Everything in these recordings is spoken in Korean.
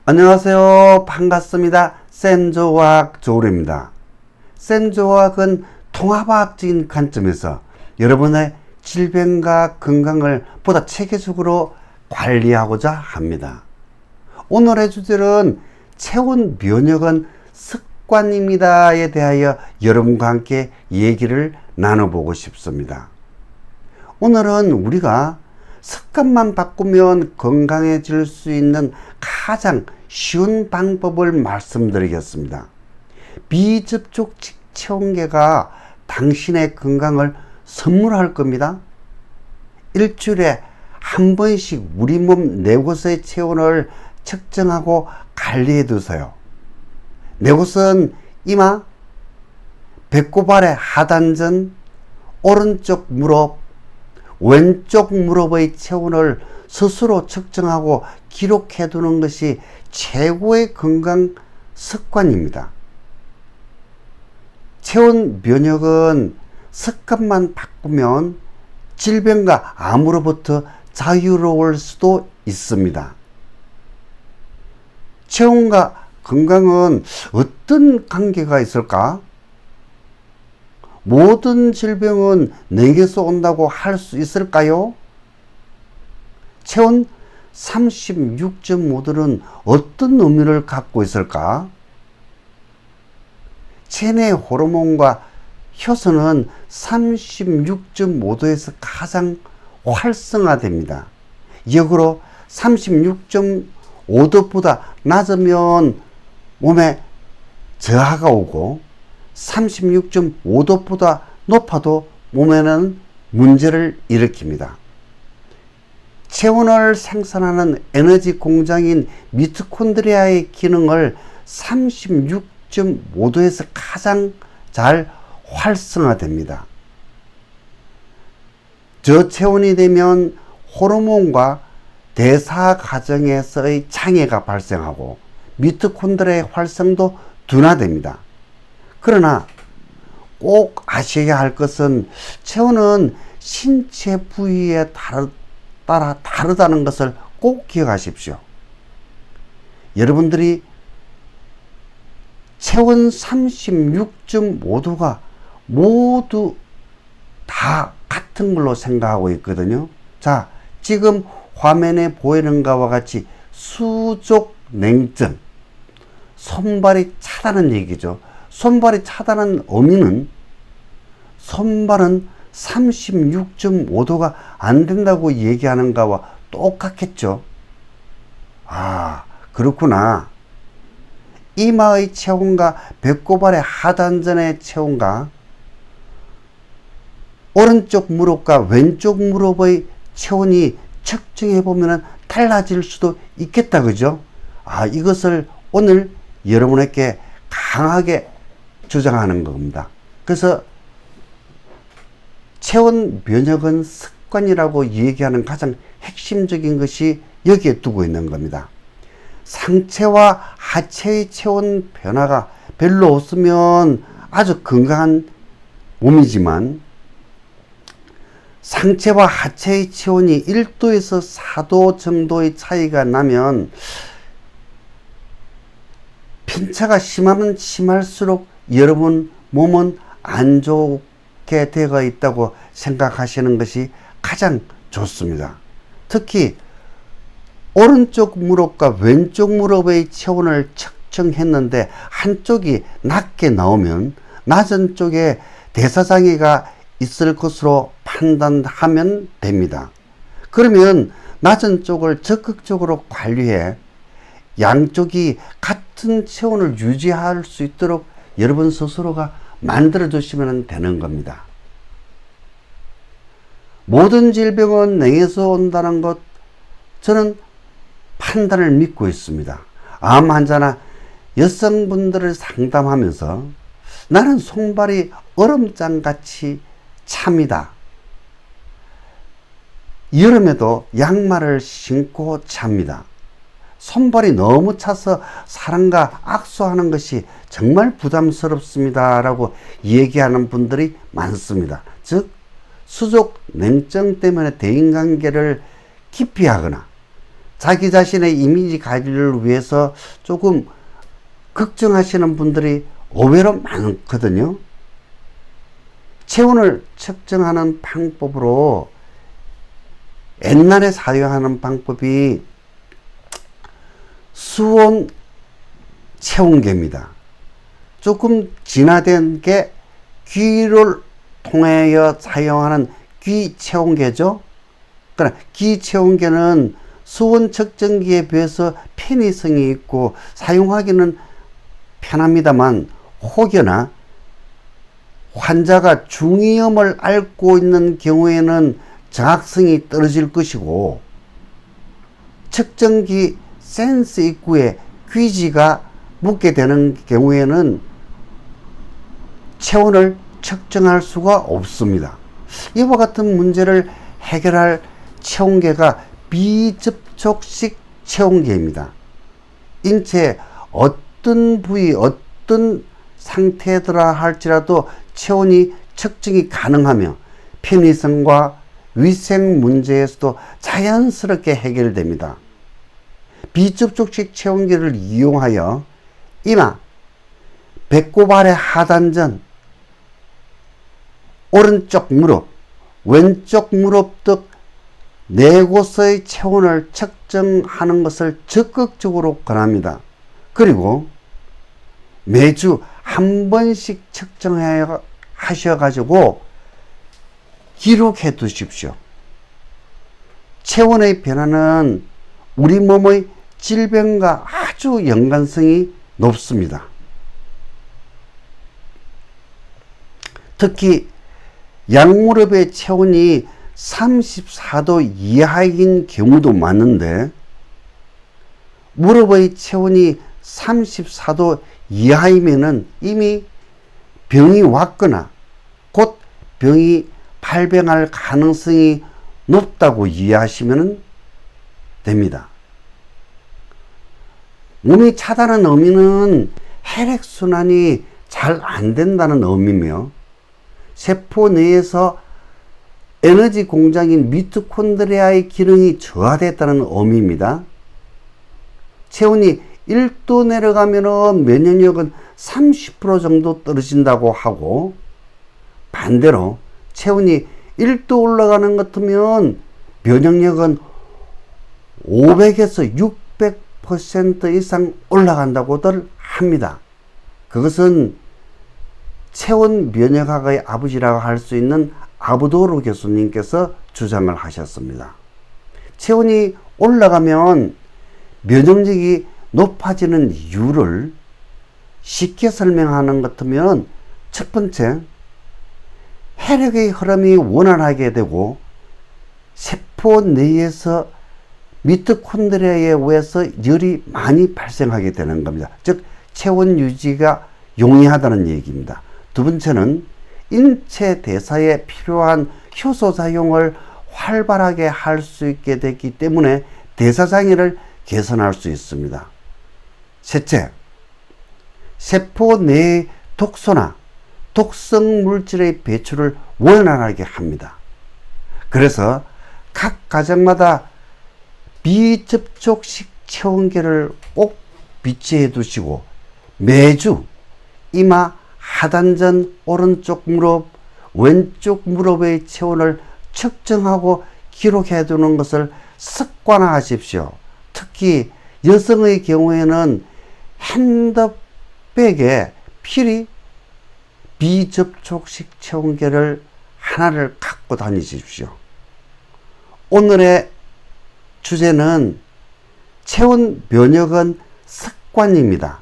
안녕하세요. 반갑습니다. 센조화학 조울입니다. 센조화학은 통합화학적인 관점에서 여러분의 질병과 건강을 보다 체계적으로 관리하고자 합니다. 오늘의 주제는 체온 면역은 습관입니다에 대하여 여러분과 함께 얘기를 나눠보고 싶습니다. 오늘은 우리가 습관만 바꾸면 건강해질 수 있는 가장 쉬운 방법을 말씀드리겠습니다. 비접촉식 체온계가 당신의 건강을 선물할 겁니다. 일주일에 한 번씩 우리 몸 4곳의 체온을 측정하고 관리해 두세요. 4곳은 이마, 배꼽 아래 하단전, 오른쪽 무릎, 왼쪽 무릎의 체온을 스스로 측정하고 기록해 두는 것이 최고의 건강 습관입니다. 체온 면역은 습관만 바꾸면 질병과 암으로부터 자유로울 수도 있습니다. 체온과 건강은 어떤 관계가 있을까? 모든 질병은 내게서 온다고 할 수 있을까요? 체온 36.5도는 어떤 의미를 갖고 있을까? 체내 호르몬과 효소는 36.5도에서 가장 활성화됩니다. 역으로 36.5도보다 낮으면 몸에 저하가 오고 36.5도보다 높아도 몸에는 문제를 일으킵니다. 체온을 생산하는 에너지 공장인 미토콘드리아의 기능을 36.5도에서 가장 잘 활성화됩니다. 저체온이 되면 호르몬과 대사 과정에서의 장애가 발생하고 미토콘드리아의 활성도 둔화됩니다. 그러나 꼭 아셔야 할 것은 체온은 신체 부위에 따라 다르다는 것을 꼭 기억하십시오. 여러분들이 체온 36.5도가 모두 다 같은 걸로 생각하고 있거든요. 자, 지금 화면에 보이는 것과 같이 수족 냉증, 손발이 차다는 얘기죠. 손발이 차다는 의미는 손발은 36.5도가 안 된다고 얘기하는 거와 똑같겠죠. 아, 그렇구나. 이마의 체온과 배꼽 아래 하단전의 체온과 오른쪽 무릎과 왼쪽 무릎의 체온이 측정해 보면 달라질 수도 있겠다, 그죠? 아, 이것을 오늘 여러분에게 강하게 주장하는 겁니다. 그래서 체온 면역은 습관이라고 얘기하는 가장 핵심적인 것이 여기에 두고 있는 겁니다. 상체와 하체의 체온 변화가 별로 없으면 아주 건강한 몸이지만 상체와 하체의 체온이 1도에서 4도 정도의 차이가 나면 편차가 심하면 심할수록 여러분 몸은 안 좋게 되어 있다고 생각하시는 것이 가장 좋습니다. 특히 오른쪽 무릎과 왼쪽 무릎의 체온을 측정했는데 한쪽이 낮게 나오면 낮은 쪽에 대사장애가 있을 것으로 판단하면 됩니다. 그러면 낮은 쪽을 적극적으로 관리해 양쪽이 같은 체온을 유지할 수 있도록 여러분 스스로가 만들어 주시면 되는 겁니다. 모든 질병은 냉에서 온다는 것, 저는 판단을 믿고 있습니다. 암 환자나 여성분들을 상담하면서 나는 손발이 얼음장같이 찹니다. 여름에도 양말을 신고 잡니다. 손발이 너무 차서 사람과 악수하는 것이 정말 부담스럽습니다 라고 얘기하는 분들이 많습니다. 즉 수족 냉증 때문에 대인관계를 기피하거나 자기 자신의 이미지 관리를 위해서 조금 걱정하시는 분들이 의외로 많거든요. 체온을 측정하는 방법으로 옛날에 사용하는 방법이 수온 체온계입니다. 조금 진화된 게 귀를 통하여 사용하는 귀 체온계죠. 그러나 귀 체온계는 수온 측정기에 비해서 편의성이 있고 사용하기는 편합니다만, 혹여나 환자가 중이염을 앓고 있는 경우에는 정확성이 떨어질 것이고, 측정기 센서 입구에 귀지가 묻게 되는 경우에는 체온을 측정할 수가 없습니다. 이와 같은 문제를 해결할 체온계가 비접촉식 체온계입니다. 인체의 어떤 부위, 어떤 상태더라 할지라도 체온이 측정이 가능하며 편의성과 위생 문제에서도 자연스럽게 해결됩니다. 비접촉식 체온계를 이용하여 이마, 배꼽 아래 하단전, 오른쪽 무릎, 왼쪽 무릎 등 네 곳의 체온을 측정하는 것을 적극적으로 권합니다. 그리고 매주 한 번씩 측정하셔가지고 기록해 두십시오. 체온의 변화는 우리 몸의 질병과 아주 연관성이 높습니다. 특히 양무릎의 체온이 34도 이하인 경우도 많은데, 무릎의 체온이 34도 이하이면은 이미 병이 왔거나 곧 병이 발병할 가능성이 높다고 이해하시면 됩니다. 몸이 차다는 의미는 혈액순환이 잘 안 된다는 의미며, 세포 내에서 에너지 공장인 미토콘드리아의 기능이 저하됐다는 의미입니다. 체온이 1도 내려가면 면역력은 30% 정도 떨어진다고 하고, 반대로 체온이 1도 올라가는 것 같으면 면역력은 500에서 600% 이상 올라간다고들 합니다. 그것은 체온 면역학의 아버지라고 할 수 있는 아부도르 교수님께서 주장을 하셨습니다. 체온이 올라가면 면역력이 높아지는 이유를 쉽게 설명하는 것 같으면, 첫 번째, 혈액의 흐름이 원활하게 되고 세포 내에서 미토콘드리아에 의해서 열이 많이 발생하게 되는 겁니다. 즉 체온 유지가 용이하다는 얘기입니다. 두 번째는 인체 대사에 필요한 효소 작용을 활발하게 할 수 있게 되기 때문에 대사장애를 개선할 수 있습니다. 셋째, 세포 내의 독소나 독성 물질의 배출을 원활하게 합니다. 그래서 각 가정마다 비접촉식 체온계를 꼭 비치해 두시고 매주 이마, 하단전, 오른쪽 무릎, 왼쪽 무릎의 체온을 측정하고 기록해 두는 것을 습관화하십시오. 특히 여성의 경우에는 핸드백에 필히 비접촉식 체온계를 하나를 갖고 다니십시오. 오늘의 주제는 체온 면역은 습관입니다.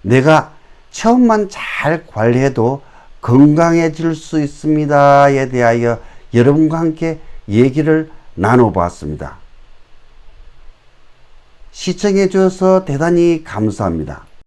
내가 체온만 잘 관리해도 건강해질 수 있습니다에 대하여 여러분과 함께 얘기를 나눠보았습니다. 시청해 주셔서 대단히 감사합니다.